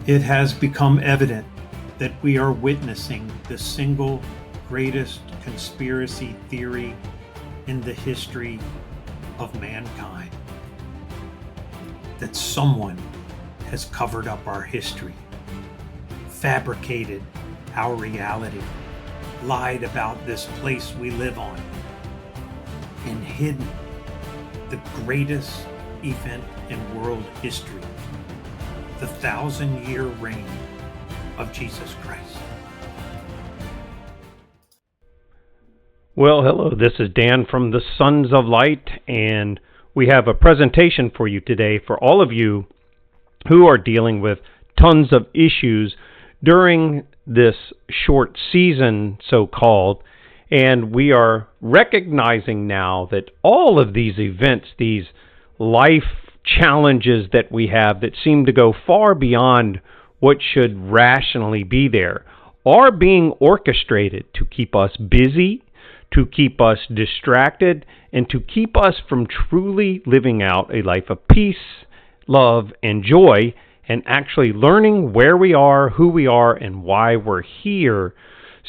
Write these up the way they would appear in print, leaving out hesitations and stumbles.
It has become evident that we are witnessing the single greatest conspiracy theory in the history of mankind. That someone has covered up our history, fabricated our reality, lied about this place we live on, and hidden the greatest event in world history, the 1,000-year reign of Jesus Christ. Well, hello, this is Dan from the Sons of Light, and we have a presentation for you today for all of you who are dealing with tons of issues during this short season, so-called, and we are recognizing now that all of these events, these life challenges that we have that seem to go far beyond what should rationally be there, are being orchestrated to keep us busy, to keep us distracted, and to keep us from truly living out a life of peace, love, and joy, and actually learning where we are, who we are, and why we're here.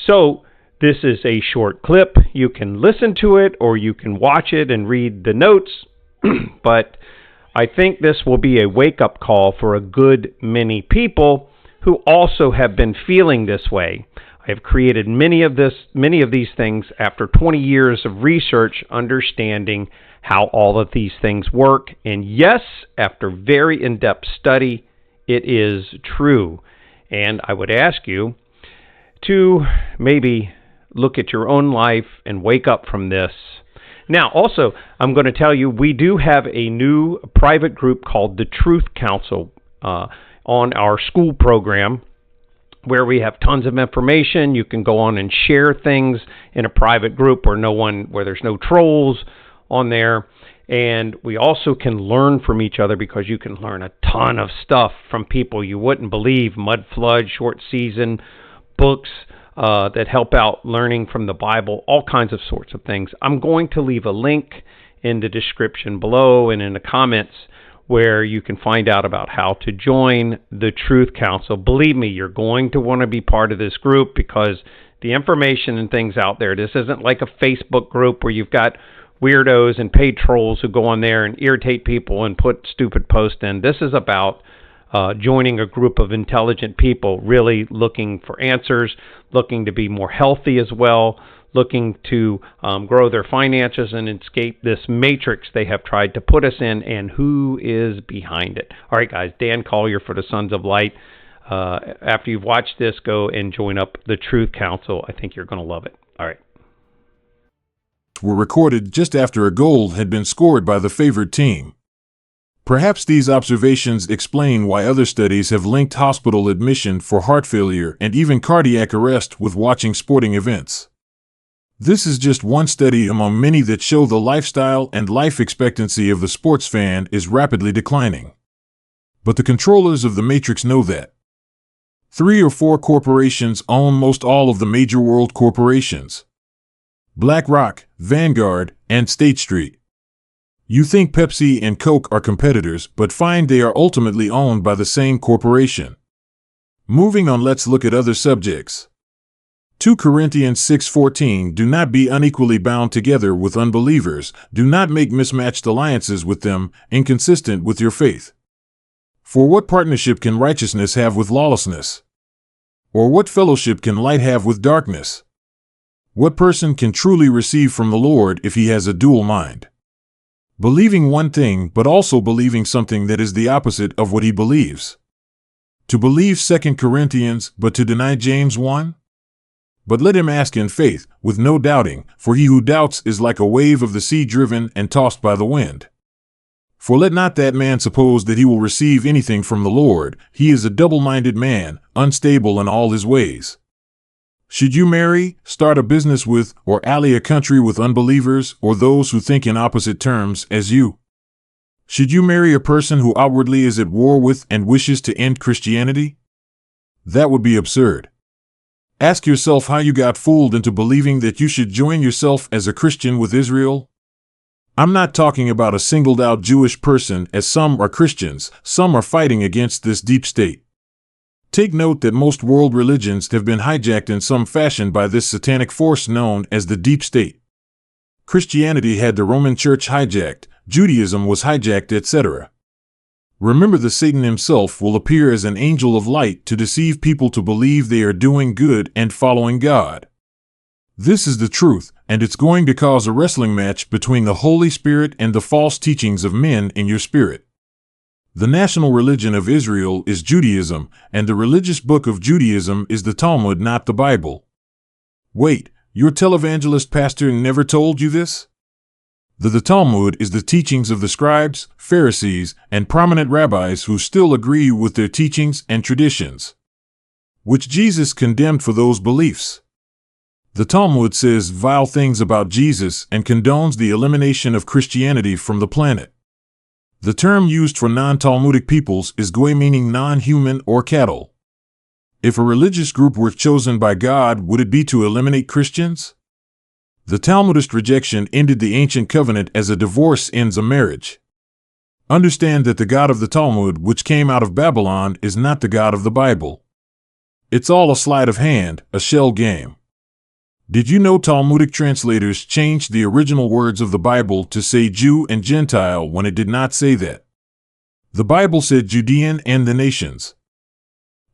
So this is a short clip. You can listen to it or you can watch it and read the notes, but I think this will be a wake-up call for a good many people who also have been feeling this way. I have created many of these things after 20 years of research, understanding how all of these things work. And yes, after very in-depth study, it is true. And I would ask you to maybe look at your own life and wake up from this. Now, also, I'm going to tell you, we do have a new private group called the Truth Council on our school program, where we have tons of information. You can go on and share things in a private group where there's no trolls on there. And we also can learn from each other, because you can learn a ton of stuff from people you wouldn't believe. Mud Flood, Short Season, books that help out learning from the Bible, all kinds of sorts of things. I'm going to leave a link in the description below and in the comments where you can find out about how to join the Truth Council. Believe me, you're going to want to be part of this group, because the information and things out there, this isn't like a Facebook group where you've got weirdos and paid trolls who go on there and irritate people and put stupid posts in. This is about joining a group of intelligent people really looking for answers, looking to be more healthy as well, looking to grow their finances and escape this matrix they have tried to put us in, and who is behind it. All right, guys, Dan Collier for the Sons of Light. After you've watched this, go and join up the Truth Council. I think you're going to love it. All right. Were recorded just after a goal had been scored by the favored team. Perhaps these observations explain why other studies have linked hospital admission for heart failure and even cardiac arrest with watching sporting events. This is just one study among many that show the lifestyle and life expectancy of the sports fan is rapidly declining. But the controllers of the Matrix know that. 3 or 4 corporations own most all of the major world corporations: BlackRock, Vanguard, and State Street. You think Pepsi and Coke are competitors, but find they are ultimately owned by the same corporation. Moving on, let's look at other subjects. 2 Corinthians 6:14, do not be unequally bound together with unbelievers, do not make mismatched alliances with them, inconsistent with your faith. For what partnership can righteousness have with lawlessness? Or what fellowship can light have with darkness? What person can truly receive from the Lord if he has a dual mind? Believing one thing, but also believing something that is the opposite of what he believes. To believe 2 Corinthians, but to deny James 1? But let him ask in faith, with no doubting, for he who doubts is like a wave of the sea driven and tossed by the wind. For let not that man suppose that he will receive anything from the Lord. He is a double-minded man, unstable in all his ways. Should you marry, start a business with, or ally a country with unbelievers, or those who think in opposite terms as you? Should you marry a person who outwardly is at war with and wishes to end Christianity? That would be absurd. Ask yourself how you got fooled into believing that you should join yourself as a Christian with Israel. I'm not talking about a singled-out Jewish person, as some are Christians, some are fighting against this deep state. Take note that most world religions have been hijacked in some fashion by this satanic force known as the deep state. Christianity had the Roman Church hijacked, Judaism was hijacked, etc. Remember that Satan himself will appear as an angel of light to deceive people to believe they are doing good and following God. This is the truth, and it's going to cause a wrestling match between the Holy Spirit and the false teachings of men in your spirit. The national religion of Israel is Judaism, and the religious book of Judaism is the Talmud, not the Bible. Wait, your televangelist pastor never told you this? The Talmud is the teachings of the scribes, Pharisees, and prominent rabbis who still agree with their teachings and traditions, which Jesus condemned for those beliefs. The Talmud says vile things about Jesus and condones the elimination of Christianity from the planet. The term used for non-Talmudic peoples is goy, meaning non-human or cattle. If a religious group were chosen by God, would it be to eliminate Christians? The Talmudist rejection ended the ancient covenant as a divorce ends a marriage. Understand that the God of the Talmud, which came out of Babylon, is not the God of the Bible. It's all a sleight of hand, a shell game. Did you know Talmudic translators changed the original words of the Bible to say Jew and Gentile when it did not say that? The Bible said Judean and the nations.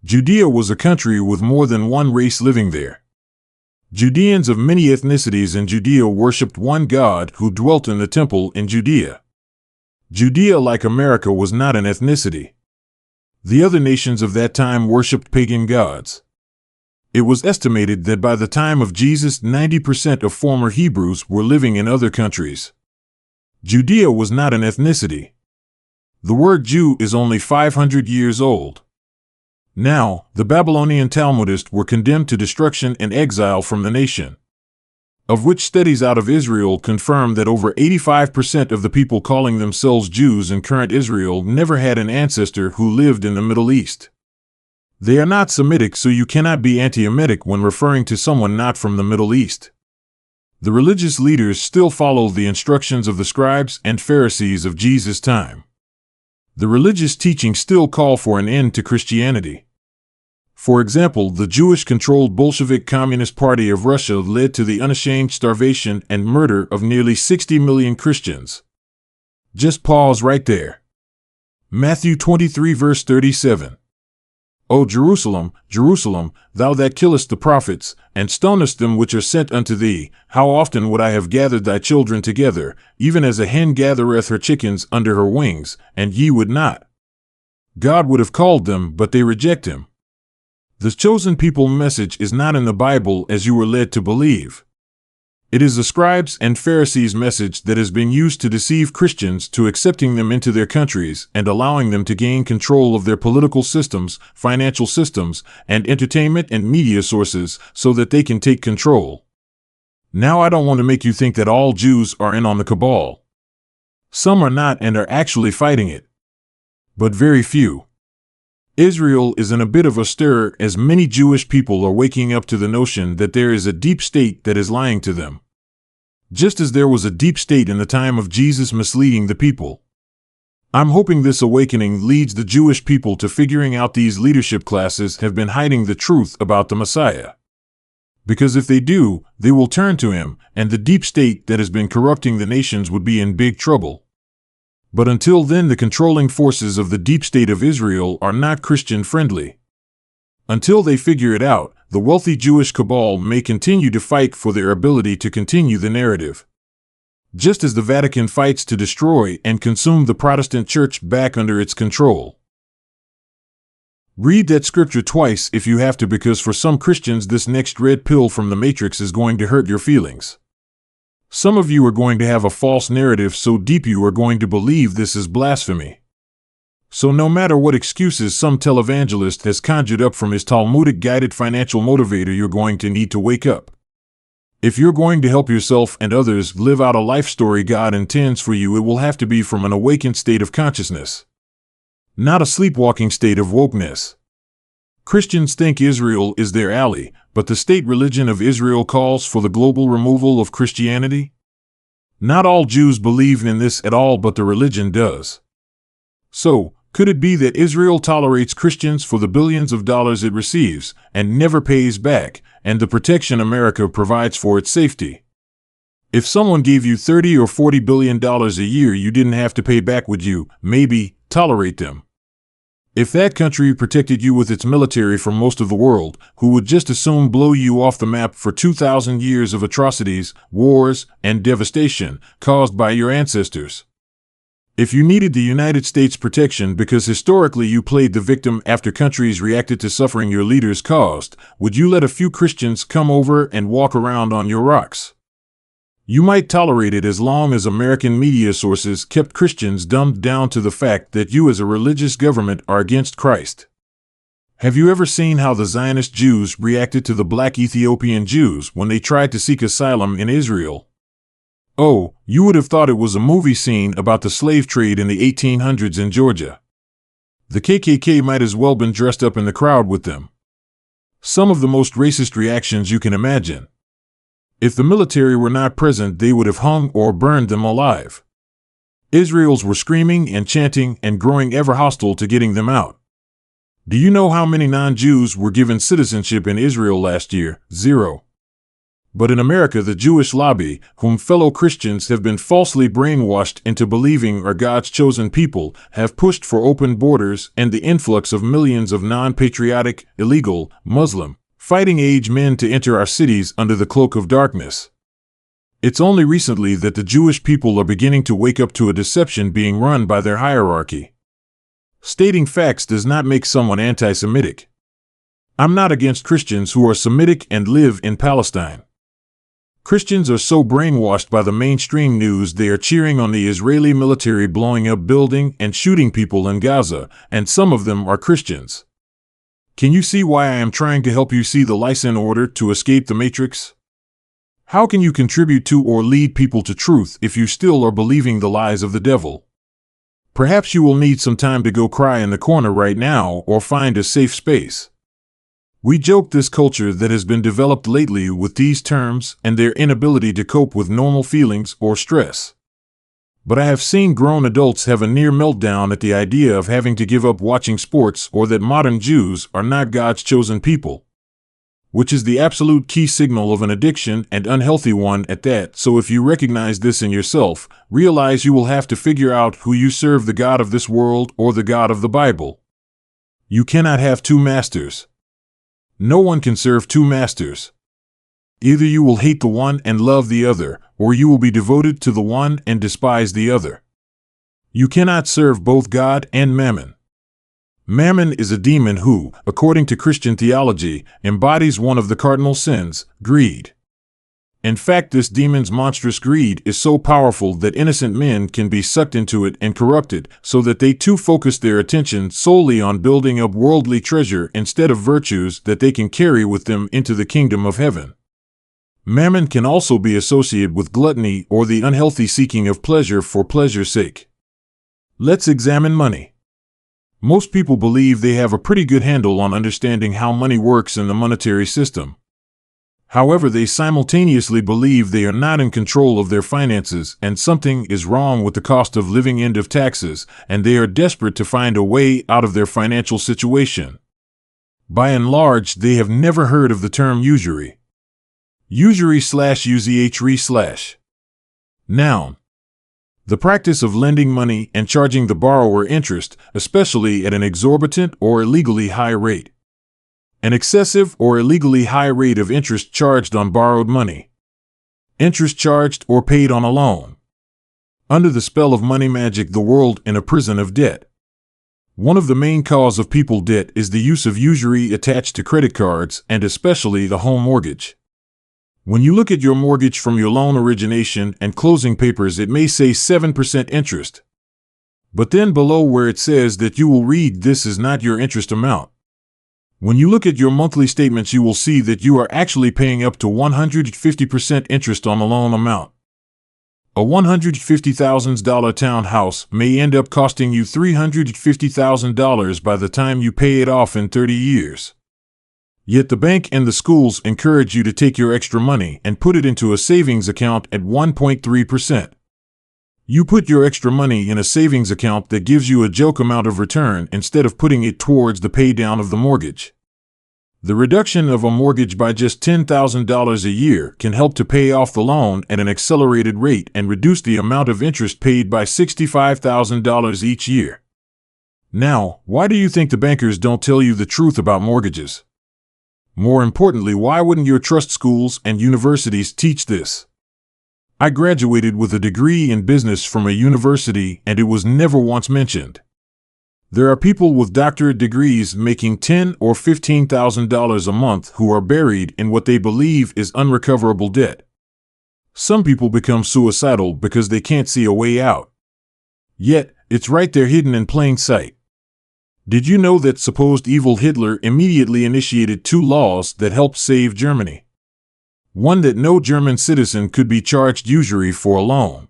Judea was a country with more than one race living there. Judeans of many ethnicities in Judea worshipped one God who dwelt in the temple in Judea. Judea, like America, was not an ethnicity. The other nations of that time worshipped pagan gods. It was estimated that by the time of Jesus, 90% of former Hebrews were living in other countries. Judea was not an ethnicity. The word Jew is only 500 years old. Now, the Babylonian Talmudists were condemned to destruction and exile from the nation, of which studies out of Israel confirm that over 85% of the people calling themselves Jews in current Israel never had an ancestor who lived in the Middle East. They are not Semitic, so you cannot be anti-Semitic when referring to someone not from the Middle East. The religious leaders still follow the instructions of the scribes and Pharisees of Jesus' time. The religious teachings still call for an end to Christianity. For example, the Jewish-controlled Bolshevik Communist Party of Russia led to the unashamed starvation and murder of nearly 60 million Christians. Just pause right there. Matthew 23 verse 37. O Jerusalem, Jerusalem, thou that killest the prophets, and stonest them which are sent unto thee, how often would I have gathered thy children together, even as a hen gathereth her chickens under her wings, and ye would not. God would have called them, but they reject him. The chosen people message is not in the Bible as you were led to believe. It is the scribes and Pharisees' message that has been used to deceive Christians to accepting them into their countries and allowing them to gain control of their political systems, financial systems, and entertainment and media sources so that they can take control. Now, I don't want to make you think that all Jews are in on the cabal. Some are not and are actually fighting it. But very few. Israel is in a bit of a stir as many Jewish people are waking up to the notion that there is a deep state that is lying to them. Just as there was a deep state in the time of Jesus misleading the people. I'm hoping this awakening leads the Jewish people to figuring out these leadership classes have been hiding the truth about the Messiah. Because if they do, they will turn to him, and the deep state that has been corrupting the nations would be in big trouble. But until then, the controlling forces of the deep state of Israel are not Christian-friendly. Until they figure it out, the wealthy Jewish cabal may continue to fight for their ability to continue the narrative. Just as the Vatican fights to destroy and consume the Protestant Church back under its control. Read that scripture twice if you have to, because for some Christians this next red pill from the Matrix is going to hurt your feelings. Some of you are going to have a false narrative so deep you are going to believe this is blasphemy. So no matter what excuses some televangelist has conjured up from his Talmudic guided financial motivator, you're going to need to wake up. If you're going to help yourself and others live out a life story God intends for you, it will have to be from an awakened state of consciousness, not a sleepwalking state of wokeness. Christians think Israel is their ally, but the state religion of Israel calls for the global removal of Christianity. Not all Jews believe in this at all, but the religion does. So, Could it be that Israel tolerates Christians for the billions of dollars it receives and never pays back, and the protection America provides for its safety? If someone gave you $30 or $40 billion a year you didn't have to pay back, would you, maybe, tolerate them? If that country protected you with its military from most of the world, who would just as soon blow you off the map for 2,000 years of atrocities, wars, and devastation caused by your ancestors? If you needed the United States protection because historically you played the victim after countries reacted to suffering your leaders caused, would you let a few Christians come over and walk around on your rocks? You might tolerate it as long as American media sources kept Christians dumbed down to the fact that you as a religious government are against Christ. Have you ever seen how the Zionist Jews reacted to the black Ethiopian Jews when they tried to seek asylum in Israel? Oh, you would have thought it was a movie scene about the slave trade in the 1800s in Georgia. The KKK might as well been dressed up in the crowd with them. Some of the most racist reactions you can imagine. If the military were not present, they would have hung or burned them alive. Israelis were screaming and chanting and growing ever hostile to getting them out. Do you know how many non-Jews were given citizenship in Israel last year? 0. But in America, the Jewish lobby, whom fellow Christians have been falsely brainwashed into believing are God's chosen people, have pushed for open borders and the influx of millions of non-patriotic, illegal, Muslim, fighting-age men to enter our cities under the cloak of darkness. It's only recently that the Jewish people are beginning to wake up to a deception being run by their hierarchy. Stating facts does not make someone anti-Semitic. I'm not against Christians who are Semitic and live in Palestine. Christians are so brainwashed by the mainstream news they are cheering on the Israeli military blowing up buildings and shooting people in Gaza, and some of them are Christians. Can you see why I am trying to help you see the lights in order to escape the matrix? How can you contribute to or lead people to truth if you still are believing the lies of the devil? Perhaps you will need some time to go cry in the corner right now or find a safe space. We joke this culture that has been developed lately with these terms and their inability to cope with normal feelings or stress. But I have seen grown adults have a near meltdown at the idea of having to give up watching sports or that modern Jews are not God's chosen people, which is the absolute key signal of an addiction and unhealthy one at that. So if you recognize this in yourself, realize you will have to figure out who you serve, the God of this world or the God of the Bible. You cannot have two masters. No one can serve two masters. Either you will hate the one and love the other, or you will be devoted to the one and despise the other. You cannot serve both God and Mammon. Mammon is a demon who, according to Christian theology, embodies one of the cardinal sins, greed. In fact, this demon's monstrous greed is so powerful that innocent men can be sucked into it and corrupted, so that they too focus their attention solely on building up worldly treasure instead of virtues that they can carry with them into the kingdom of heaven. Mammon can also be associated with gluttony or the unhealthy seeking of pleasure for pleasure's sake. Let's examine money. Most people believe they have a pretty good handle on understanding how money works in the monetary system. However, they simultaneously believe they are not in control of their finances and something is wrong with the cost of living end of taxes, and they are desperate to find a way out of their financial situation. By and large, they have never heard of the term usury. Usury/UZHRE/. Noun. The practice of lending money and charging the borrower interest, especially at an exorbitant or illegally high rate. An excessive or illegally high rate of interest charged on borrowed money. Interest charged or paid on a loan. Under the spell of money magic, the world in a prison of debt. One of the main causes of people debt is the use of usury attached to credit cards and especially the home mortgage. When you look at your mortgage from your loan origination and closing papers, it may say 7% interest. But then below where it says that, you will read this is not your interest amount. When you look at your monthly statements, you will see that you are actually paying up to 150% interest on the loan amount. A $150,000 townhouse may end up costing you $350,000 by the time you pay it off in 30 years. Yet the bank and the schools encourage you to take your extra money and put it into a savings account at 1.3%. You put your extra money in a savings account that gives you a joke amount of return instead of putting it towards the pay down of the mortgage. The reduction of a mortgage by just $10,000 a year can help to pay off the loan at an accelerated rate and reduce the amount of interest paid by $65,000 each year. Now, why do you think the bankers don't tell you the truth about mortgages? More importantly, why wouldn't your trust schools and universities teach this? I graduated with a degree in business from a university, and it was never once mentioned. There are people with doctorate degrees making $10,000 or $15,000 a month who are buried in what they believe is unrecoverable debt. Some people become suicidal because they can't see a way out. Yet, it's right there hidden in plain sight. Did you know that supposed evil Hitler immediately initiated 2 laws that helped save Germany? One, that no German citizen could be charged usury for a loan.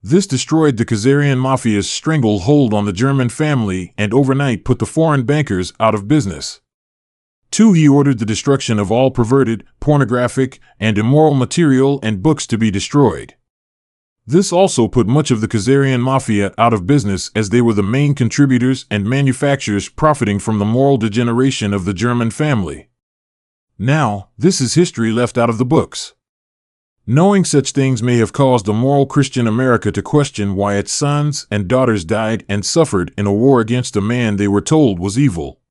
This destroyed the Khazarian Mafia's stranglehold on the German family and overnight put the foreign bankers out of business. 2, he ordered the destruction of all perverted, pornographic, and immoral material and books to be destroyed. This also put much of the Khazarian Mafia out of business, as they were the main contributors and manufacturers profiting from the moral degeneration of the German family. Now, this is history left out of the books. Knowing such things may have caused a moral Christian America to question why its sons and daughters died and suffered in a war against a man they were told was evil.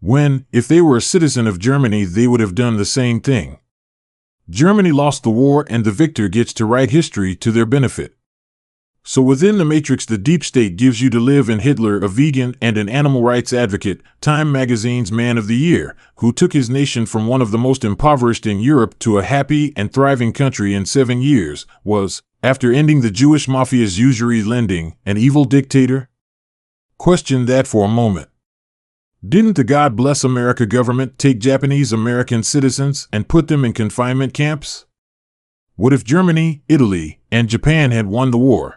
When, if they were a citizen of Germany, they would have done the same thing. Germany lost the war, and the victor gets to write history to their benefit. So within the matrix the deep state gives you to live in Hitler, a vegan and an animal rights advocate, Time magazine's Man of the Year, who took his nation from one of the most impoverished in Europe to a happy and thriving country in 7 years, was, after ending the Jewish mafia's usury lending, an evil dictator? Question that for a moment. Didn't the God Bless America government take Japanese American citizens and put them in confinement camps? What if Germany, Italy, and Japan had won the war?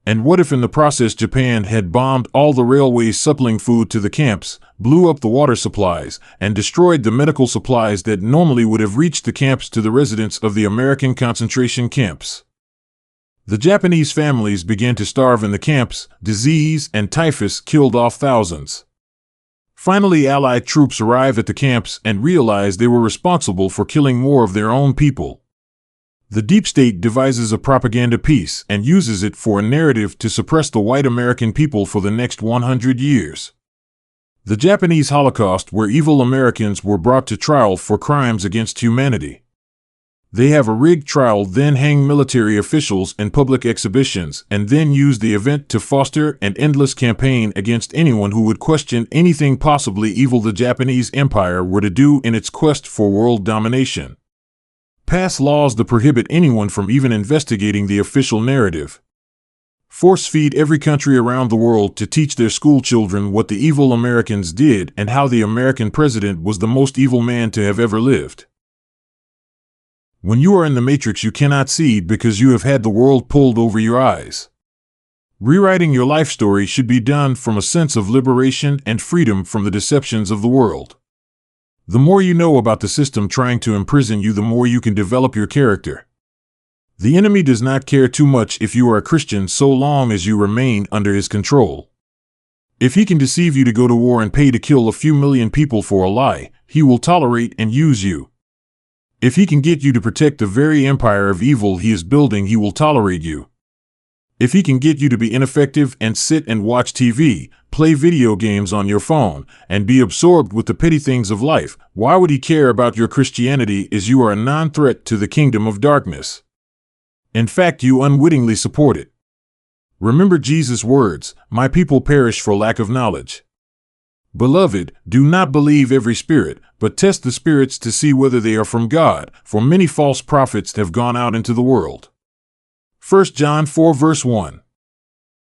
And what if in the process Japan had bombed all the railways supplying food to the camps, blew up the water supplies, and destroyed the medical supplies that normally would have reached the camps to the residents of the American concentration camps? The Japanese families began to starve in the camps. Disease and typhus killed off thousands. Finally, Allied troops arrived at the camps and realized they were responsible for killing more of their own people. The deep state devises a propaganda piece and uses it for a narrative to suppress the white American people for the next 100 years. The Japanese Holocaust, where evil Americans were brought to trial for crimes against humanity. They have a rigged trial, then hang military officials in public exhibitions, and then use the event to foster an endless campaign against anyone who would question anything possibly evil the Japanese Empire were to do in its quest for world domination. Pass laws that prohibit anyone from even investigating the official narrative. Force-feed every country around the world to teach their school children what the evil Americans did and how the American president was the most evil man to have ever lived. When you are in the matrix, you cannot see because you have had the world pulled over your eyes. Rewriting your life story should be done from a sense of liberation and freedom from the deceptions of the world. The more you know about the system trying to imprison you, the more you can develop your character. The enemy does not care too much if you are a Christian so long as you remain under his control. If he can deceive you to go to war and pay to kill a few million people for a lie, he will tolerate and use you. If he can get you to protect the very empire of evil he is building, he will tolerate you. If he can get you to be ineffective and sit and watch TV, play video games on your phone, and be absorbed with the petty things of life, why would he care about your Christianity, as you are a non-threat to the kingdom of darkness? In fact, you unwittingly support it. Remember Jesus' words, "My people perish for lack of knowledge." Beloved, do not believe every spirit, but test the spirits to see whether they are from God, for many false prophets have gone out into the world. 1 John 4 verse 1.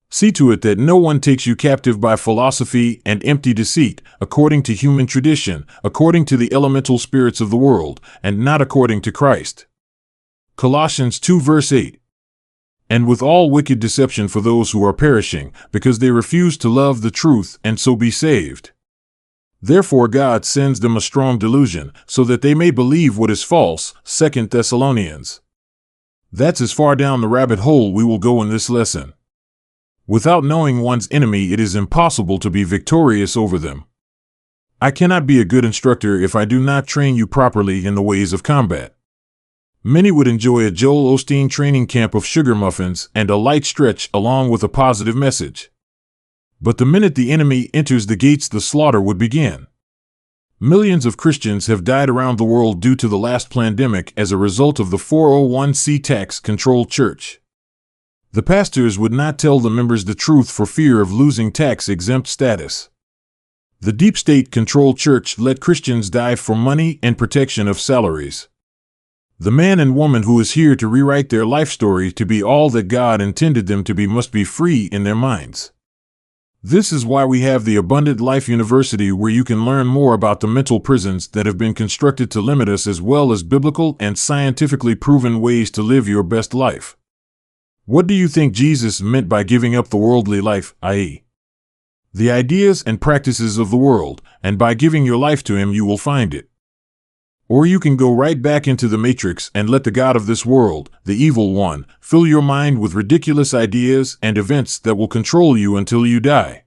See to it that no one takes you captive by philosophy and empty deceit, according to human tradition, according to the elemental spirits of the world, and not according to Christ. Colossians 2 verse 8. And with all wicked deception for those who are perishing, because they refuse to love the truth and so be saved. Therefore God sends them a strong delusion, so that they may believe what is false. 2 Thessalonians. That's as far down the rabbit hole we will go in this lesson. Without knowing one's enemy, it is impossible to be victorious over them. I cannot be a good instructor if I do not train you properly in the ways of combat. Many would enjoy a Joel Osteen training camp of sugar muffins and a light stretch along with a positive message. But the minute the enemy enters the gates, the slaughter would begin. Millions of Christians have died around the world due to the last pandemic as a result of the 401c tax-controlled church. The pastors would not tell the members the truth for fear of losing tax-exempt status. The deep state-controlled church let Christians die for money and protection of salaries. The man and woman who is here to rewrite their life story to be all that God intended them to be must be free in their minds. This is why we have the Abundant Life University, where you can learn more about the mental prisons that have been constructed to limit us, as well as biblical and scientifically proven ways to live your best life. What do you think Jesus meant by giving up the worldly life, i.e., the ideas and practices of the world, and by giving your life to Him you will find it? Or you can go right back into the matrix and let the God of this world, the evil one, fill your mind with ridiculous ideas and events that will control you until you die.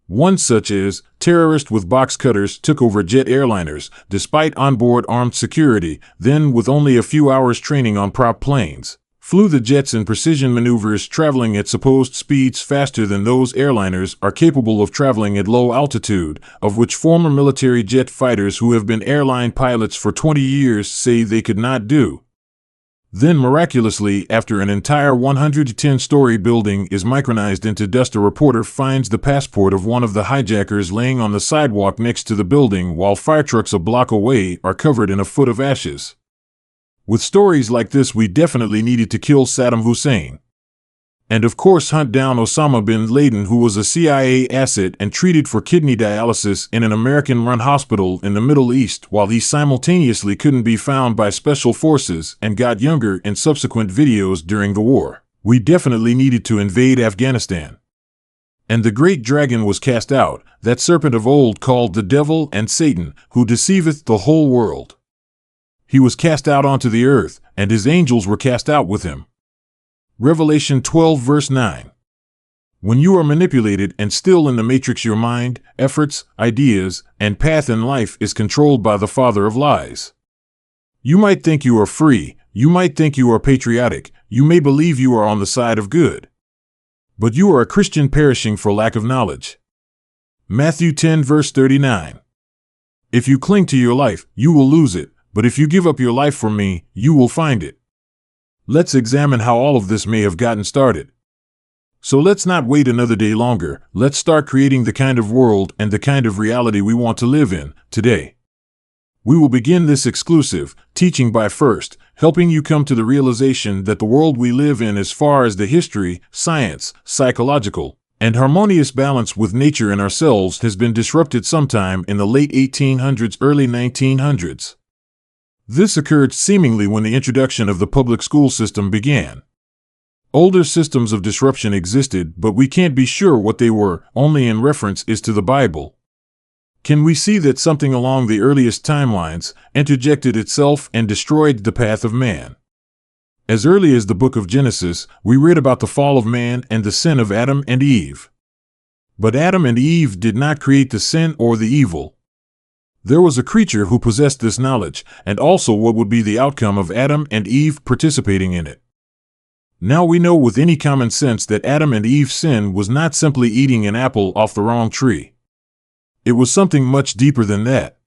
One such is, terrorists with box cutters took over jet airliners, despite onboard armed security, then with only a few hours training on prop planes, flew the jets in precision maneuvers, traveling at supposed speeds faster than those airliners are capable of traveling at low altitude, of which former military jet fighters who have been airline pilots for 20 years say they could not do. Then miraculously, after an entire 110-story building is micronized into dust, a reporter finds the passport of one of the hijackers laying on the sidewalk next to the building, while fire trucks a block away are covered in a foot of ashes. With stories like this, we definitely needed to kill Saddam Hussein. And of course hunt down Osama bin Laden, who was a CIA asset and treated for kidney dialysis in an American-run hospital in the Middle East, while he simultaneously couldn't be found by special forces and got younger in subsequent videos during the war. We definitely needed to invade Afghanistan. And the great dragon was cast out, that serpent of old called the devil and Satan, who deceiveth the whole world. He was cast out onto the earth, and his angels were cast out with him. Revelation 12 verse 9. When you are manipulated and still in the matrix, your mind, efforts, ideas, and path in life is controlled by the father of lies. You might think you are free, you might think you are patriotic, you may believe you are on the side of good. But you are a Christian perishing for lack of knowledge. Matthew 10 verse 39. If you cling to your life, you will lose it. But if you give up your life for me, you will find it. Let's examine how all of this may have gotten started. So let's not wait another day longer. Let's start creating the kind of world and the kind of reality we want to live in today. We will begin this exclusive teaching by first helping you come to the realization that the world we live in, as far as the history, science, psychological, and harmonious balance with nature and ourselves, has been disrupted sometime in the late 1800s, early 1900s. This occurred seemingly when the introduction of the public school system began. Older systems of disruption existed, but we can't be sure what they were, only in reference is to the Bible. Can we see that something along the earliest timelines interjected itself and destroyed the path of man? As early as the book of Genesis, we read about the fall of man and the sin of Adam and Eve. But Adam and Eve did not create the sin or the evil. There was a creature who possessed this knowledge, and also what would be the outcome of Adam and Eve participating in it. Now we know with any common sense that Adam and Eve's sin was not simply eating an apple off the wrong tree. It was something much deeper than that.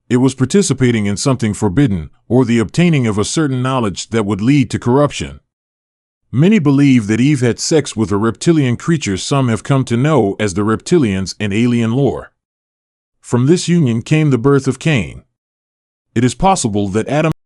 It was participating in something forbidden, or the obtaining of a certain knowledge that would lead to corruption. Many believe that Eve had sex with a reptilian creature some have come to know as the reptilians in alien lore. From this union came the birth of Cain. It is possible that Adam